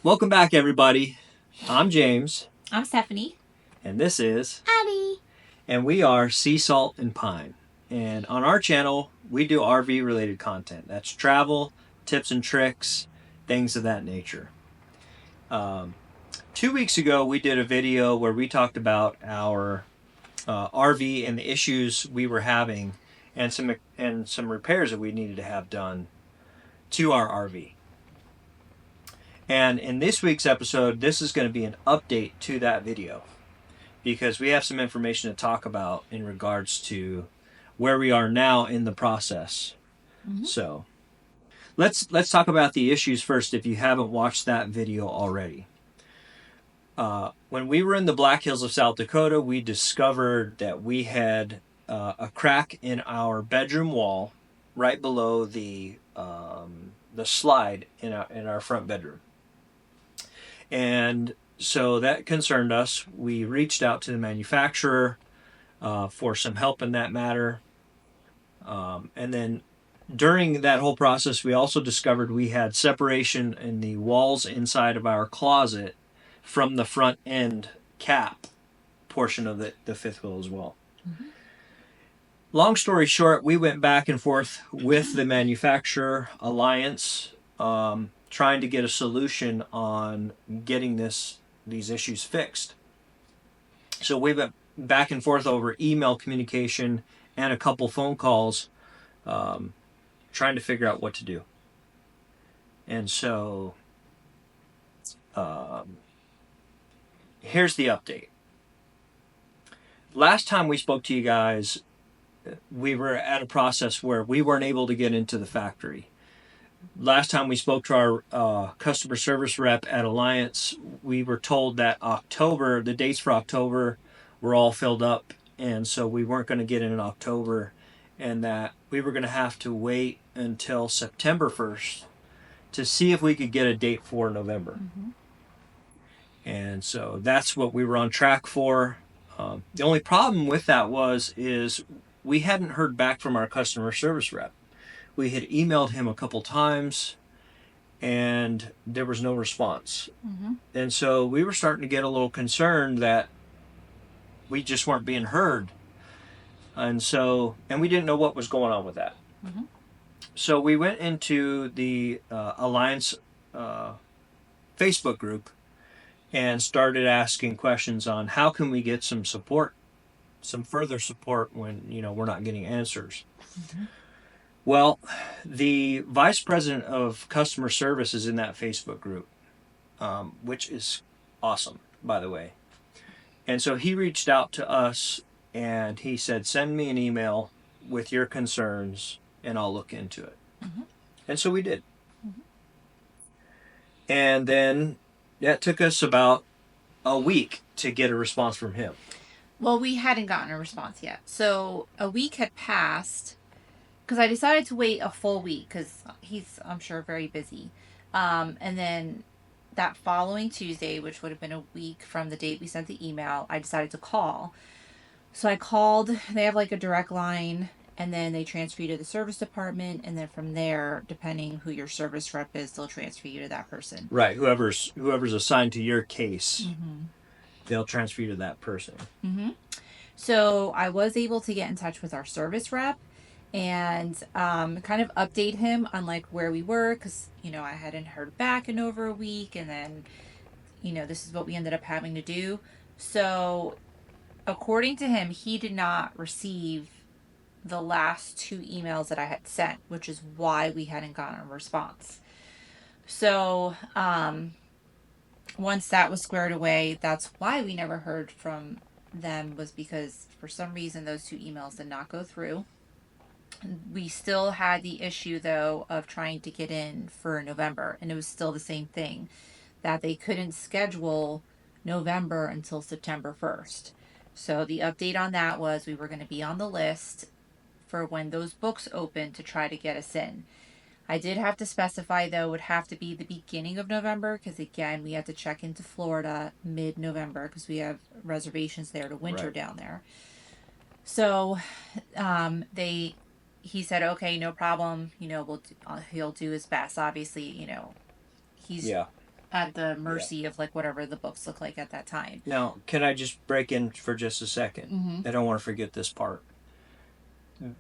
Welcome back, everybody. I'm James, I'm Stephanie. and this is, Addie. and we are Sea Salt and Pine. And on our channel, we do RV related content. That's travel, tips and tricks, things of that nature. Um, 2 weeks ago, we did a video where we talked about our RV and the issues we were having, and some repairs that we needed to have done to our RV. And in this week's episode, this is going to be an update to that video because we have some information to talk about in regards to where we are now in the process. Mm-hmm. So let's talk about the issues first if you haven't watched that video already. When we were in the Black Hills of South Dakota, we discovered that we had a crack in our bedroom wall right below the slide in our front bedroom. And so that concerned us. We reached out to the manufacturer for some help in that matter. And then during that whole process, we also discovered we had separation in the walls inside of our closet from the front end cap portion of the fifth wheel as well. Mm-hmm. Long story short, we went back and forth with the manufacturer alliance, trying to get a solution on getting these issues fixed. So we went back and forth over email communication and a couple phone calls, trying to figure out what to do. And so here's the update. Last time we spoke to you guys, we were at a process where we weren't able to get into the factory. Last time we spoke to our customer service rep at Alliance, we were told that the dates for October were all filled up, and so we weren't going to get in October, and that we were going to have to wait until September 1st to see if we could get a date for November. Mm-hmm. And so that's what we were on track for. The only problem with that is we hadn't heard back from our customer service rep. We had emailed him a couple times, and there was no response. Mm-hmm. And so we were starting to get a little concerned that we just weren't being heard. And we didn't know what was going on with that. Mm-hmm. So we went into the Alliance Facebook group and started asking questions on how can we get some support, some further support when we're not getting answers. Mm-hmm. Well, the vice president of customer service is in that Facebook group, which is awesome, by the way. And so he reached out to us and he said, send me an email with your concerns and I'll look into it. Mm-hmm. And so we did. Mm-hmm. And then that took us about a week to get a response from him. Well, we hadn't gotten a response yet. So a week had passed because I decided to wait a full week because he's, I'm sure, very busy. And then that following Tuesday, which would have been a week from the date we sent the email, I decided to call. So I called. They have like a direct line, and then they transfer you to the service department, and then from there, depending who your service rep is, they'll transfer you to that person. Right. Whoever's assigned to your case, Mm-hmm. they'll transfer you to that person. Mm-hmm. So I was able to get in touch with our service rep and kind of update him on like where we were because I hadn't heard back in over a week, and then this is what we ended up having to do. So according to him, he did not receive the last two emails that I had sent, which is why we hadn't gotten a response. So once that was squared away, that's why we never heard from them, was because for some reason those two emails did not go through. We still had the issue though of trying to get in for November, and it was still the same thing that they couldn't schedule November until September 1st. So the update on that was we were going to be on the list for when those books open to try to get us in. I did have to specify though it would have to be the beginning of November because again we had to check into Florida mid-November because we have reservations there to winter Right. down there. So he said okay, no problem. He'll do his best. Obviously, he's Yeah. at the mercy of like whatever the books look like at that time. Now, can I just break in for just a second? Mm-hmm. I don't want to forget this part.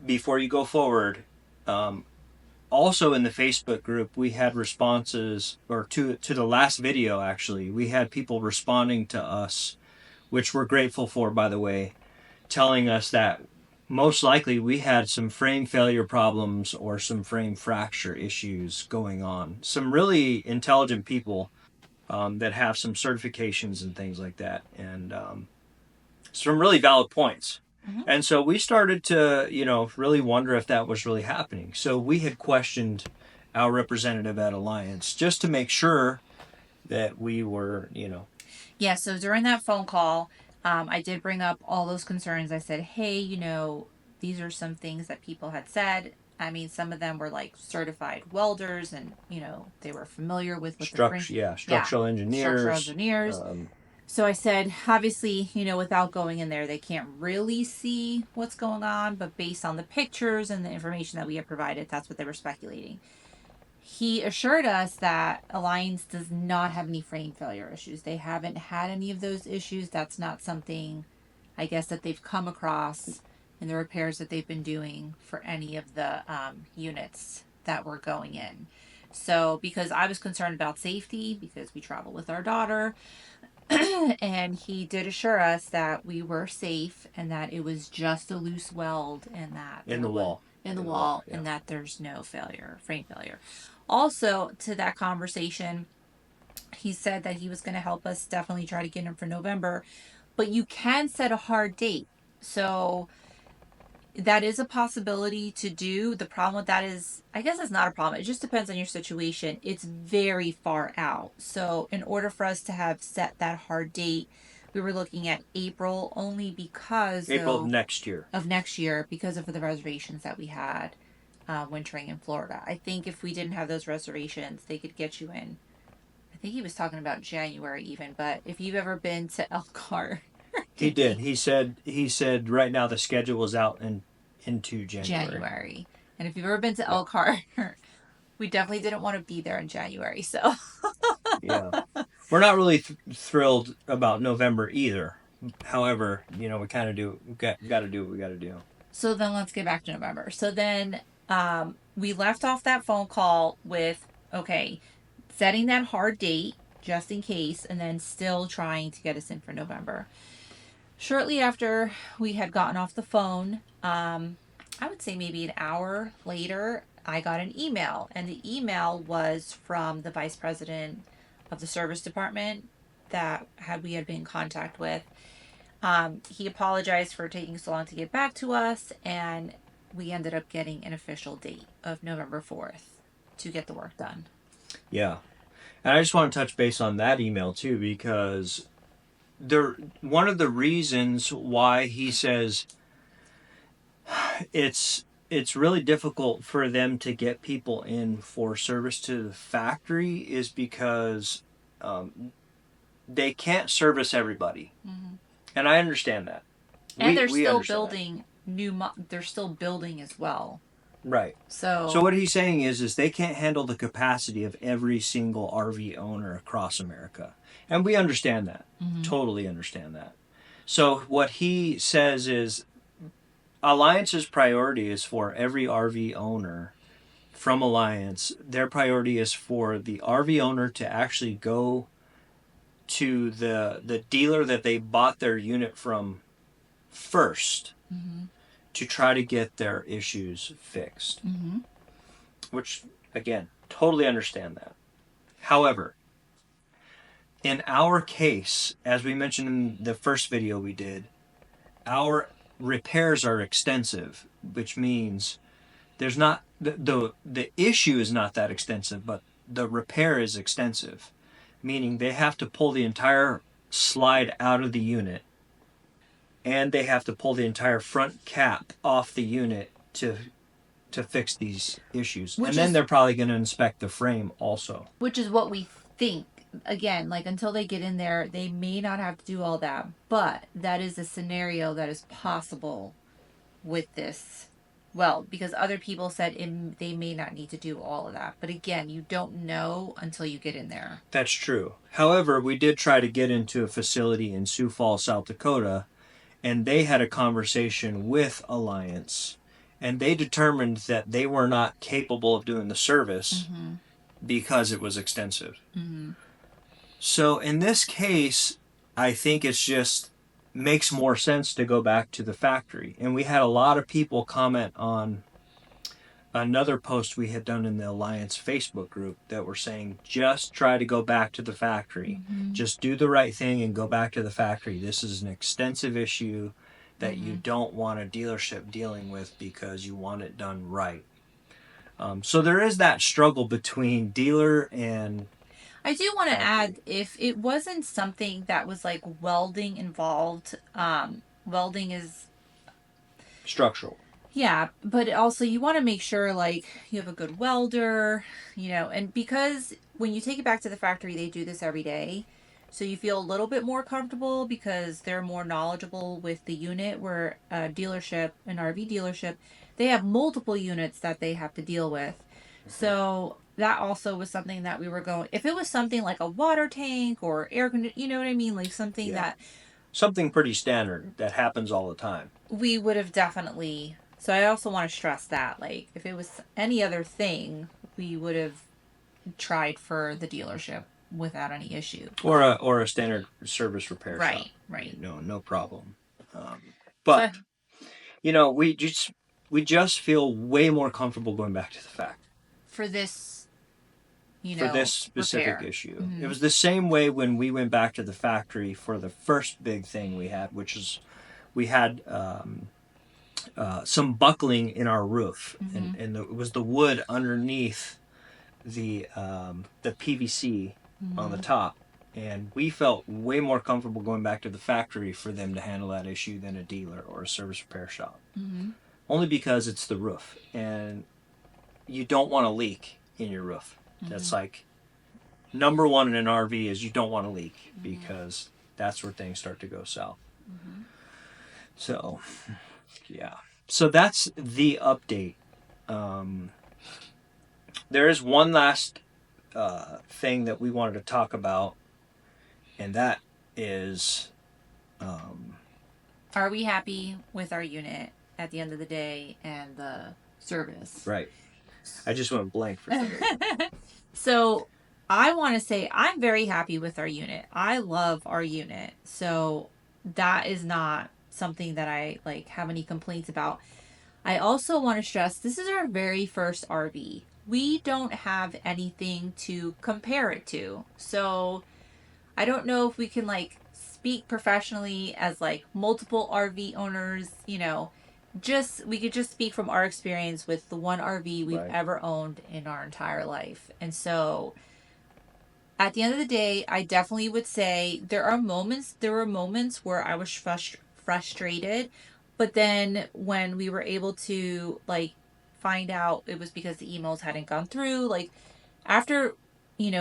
Before you go forward, also in the Facebook group, we had responses, or to the last video actually, we had people responding to us, which we're grateful for, by the way, telling us that most likely we had some frame failure problems or some frame fracture issues going on. Some really intelligent people that have some certifications and things like that, and some really valid points. Mm-hmm. And so we started to, really wonder if that was really happening. So we had questioned our representative at Alliance just to make sure that we were, Yeah, so during that phone call, I did bring up all those concerns. I said, hey, these are some things that people had said. I mean, some of them were like certified welders and, they were familiar with what the frame. Yeah, structural structural engineers. engineers. So I said, obviously, without going in there, they can't really see what's going on, but based on the pictures and the information that we have provided, that's what they were speculating. He assured us that Alliance does not have any frame failure issues. They haven't had any of those issues. That's not something, I guess, that they've come across in the repairs that they've been doing for any of the units that were going in. So, because I was concerned about safety, because we travel with our daughter, and he did assure us that we were safe and that it was just a loose weld and that In the wall. in the wall, yeah. and that there's no failure, frame failure. Also, to that conversation, he said that he was going to help us definitely try to get him for November, but you can set a hard date. So that is a possibility to do. The problem with that is, I guess it's not a problem. It just depends on your situation. It's very far out. So in order for us to have set that hard date, we were looking at April only because April of next year. Because of the reservations that we had wintering in Florida. I think if we didn't have those reservations, they could get you in. I think he was talking about January even, but if you've ever been to Elkhart, He did. He said right now the schedule is out into January. And if you've ever been to Elkhart, we definitely didn't want to be there in January. So yeah, we're not really thrilled about November either. However, we kind of do. We got to do what we got to do. So then let's get back to November. So then we left off that phone call with, okay, setting that hard date just in case, and then still trying to get us in for November. Shortly after we had gotten off the phone, I would say maybe an hour later, I got an email, and the email was from the vice president of the service department that we had been in contact with. He apologized for taking so long to get back to us, and we ended up getting an official date of November 4th to get the work done. Yeah. And I just want to touch base on that email too, because one of the reasons why he says it's really difficult for them to get people in for service to the factory is because they can't service everybody. Mm-hmm. And I understand that. And they're still building they're still building as well. Right. So what he's saying is they can't handle the capacity of every single RV owner across America. And we understand that. mm-hmm. Totally understand that. So what he says is Alliance's priority is for every RV owner from Alliance. Their priority is for the RV owner to actually go to the dealer that they bought their unit from first mm-hmm. to try to get their issues fixed. Mm-hmm. Which, again, totally understand that. However, in our case, as we mentioned in the first video we did, our repairs are extensive, which means there's not the issue is not that extensive, but the repair is extensive, meaning they have to pull the entire slide out of the unit, and they have to pull the entire front cap off the unit to fix these issues. And then they're probably going to inspect the frame also. Which is what we think. Again, like until they get in there, they may not have to do all that, but that is a scenario that is possible with this well, because other people said they may not need to do all of that. But again, you don't know until you get in there. That's true. However, we did try to get into a facility in Sioux Falls, South Dakota, and they had a conversation with Alliance, and they determined that they were not capable of doing the service Mm-hmm. because it was extensive. Mm-hmm. So in this case, I think it's just makes more sense to go back to the factory. And we had a lot of people comment on another post we had done in the Alliance Facebook group that were saying just try to go back to the factory. Mm-hmm. Just do the right thing and go back to the factory. This is an extensive issue that you Mm-hmm. don't want a dealership dealing with because you want it done right. So there is that struggle between dealer and I do want to factory. add, if it wasn't something that was like welding involved, welding is, Structural. yeah, but also you want to make sure like you have a good welder, and because when you take it back to the factory, they do this every day. So you feel a little bit more comfortable because they're more knowledgeable with the unit, where a dealership, an RV dealership, they have multiple units that they have to deal with. So that also was something that we were going, if it was something like a water tank or air conditioner, you know what I mean? Like something Yeah. that Something pretty standard that happens all the time. we would have definitely. So I also want to stress that, like, if it was any other thing, we would have tried for the dealership without any issue. Or a standard service repair shop. Right, right. No problem. Um, So but we just feel way more comfortable going back to the fact for this, for this specific repair. issue. It Mm-hmm. was the same way when we went back to the factory for the first big thing we had, which is we had some buckling in our roof, Mm-hmm. and it was the wood underneath the PVC on the Mm-hmm. top. And we felt way more comfortable going back to the factory for them to handle that issue than a dealer or a service repair shop. Mm-hmm. Only because it's the roof, and you don't want a leak in your roof. Mm-hmm. That's like number one in an RV is you don't want a leak Mm-hmm. because that's where things start to go south. Mm-hmm. So, yeah. So that's the update. Um, there is one last thing that we wanted to talk about, and that is Are we happy with our unit at the end of the day and the service? right. I just went blank for some reason. So I want to say I'm very happy with our unit. I love our unit. So that is not something that I like have any complaints about. I also want to stress this is our very first RV. We don't have anything to compare it to. So I don't know if we can like speak professionally as like multiple RV owners, just we could just speak from our experience with the one RV we've Right. ever owned in our entire life. And so at the end of the day, I definitely would say there were moments where I was frustrated, but then when we were able to like find out it was because the emails hadn't gone through, like after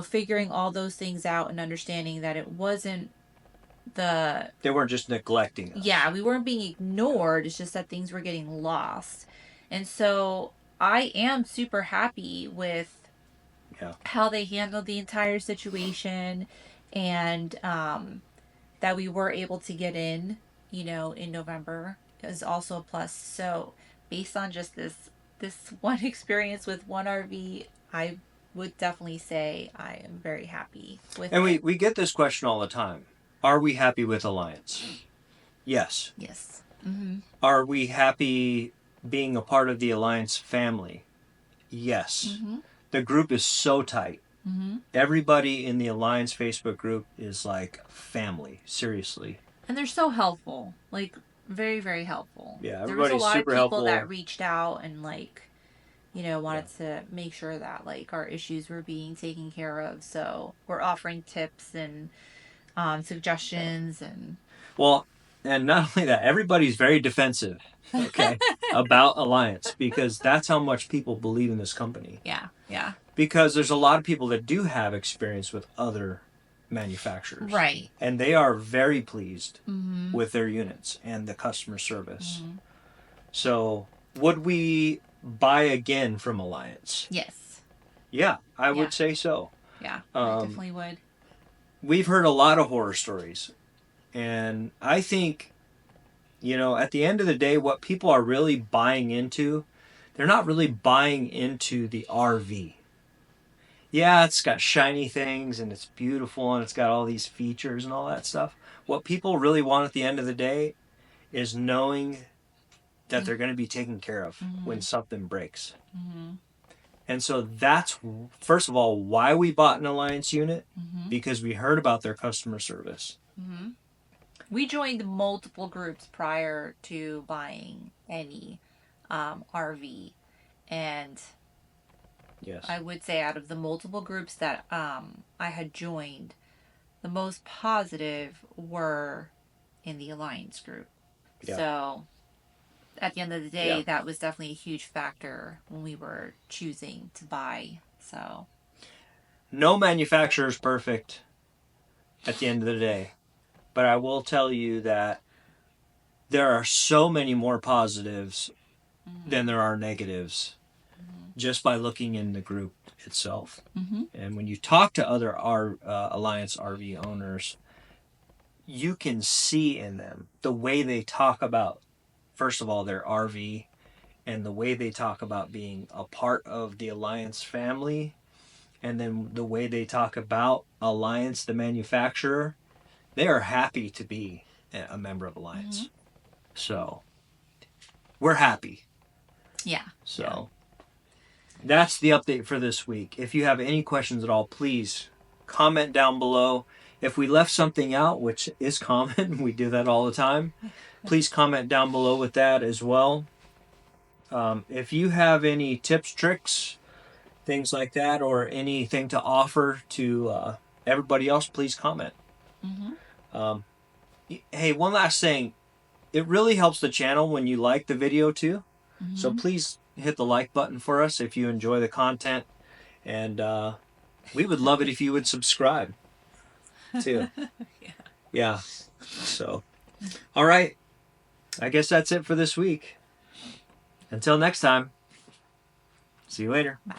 figuring all those things out and understanding that it wasn't the They weren't just neglecting us. yeah, we weren't being ignored, it's just that things were getting lost. And so I am super happy with Yeah. how they handled the entire situation, and that we were able to get in November is also a plus. So based on just this one experience with one RV, I would definitely say I am very happy with And it. we get this question all the time. Are we happy with Alliance? Yes. Yes. Mm-hmm. Are we happy being a part of the Alliance family? Yes. Mm-hmm. The group is so tight. Mm-hmm. Everybody in the Alliance Facebook group is like family, seriously. And they're so helpful, like very, very helpful. Yeah, There was a everybody's lot of super people helpful. that reached out and like wanted to make sure that like our issues were being taken care of. So we're offering tips and suggestions and Well, and not only that, everybody's very defensive, okay, about Alliance because that's how much people believe in this company. yeah, yeah, Because there's a lot of people that do have experience with other manufacturers. right. And they are very pleased Mm-hmm. with their units and the customer service. Mm-hmm. So would we buy again from Alliance? Yes. Yeah, I Yeah. would say so. Yeah. I Um, definitely would. we've heard a lot of horror stories, and I think, at the end of the day, what people are really buying into, they're not really buying into the RV. Yeah, it's got shiny things and it's beautiful and it's got all these features and all that stuff. What people really want at the end of the day is knowing that they're going to be taken care of when Mm-hmm. something breaks. Mm-hmm. And so that's, first of all, why we bought an Alliance unit, Mm-hmm. because we heard about their customer service. Mm-hmm. We joined multiple groups prior to buying any RV, and Yes. I would say out of the multiple groups that I had joined, the most positive were in the Alliance group. Yeah. So at the end of the day, Yeah. that was definitely a huge factor when we were choosing to buy. So, No manufacturer is perfect at the end of the day. But I will tell you that there are so many more positives than mm-hmm. there are negatives just by looking in the group itself. Mm-hmm. And when you talk to other Alliance RV owners, you can see in them the way they talk about, first of all, their RV, and the way they talk about being a part of the Alliance family, and then the way they talk about Alliance, the manufacturer. They are happy to be a member of Mm-hmm. Alliance. So we're happy. Yeah. So that's the update for this week. If you have any questions at all, please comment down below. If we left something out, which is common, we do that all the time, please comment down below with that as well. If you have any tips, tricks, things like that, or anything to offer to everybody else, please comment. Mm-hmm. Um, hey, one last thing. It really helps the channel when you like the video too. So Mm-hmm. please hit the like button for us if you enjoy the content. And we would love it if you would subscribe too. Yeah. Yeah. So, all right. I guess that's it for this week. Until next time, see you later. Bye.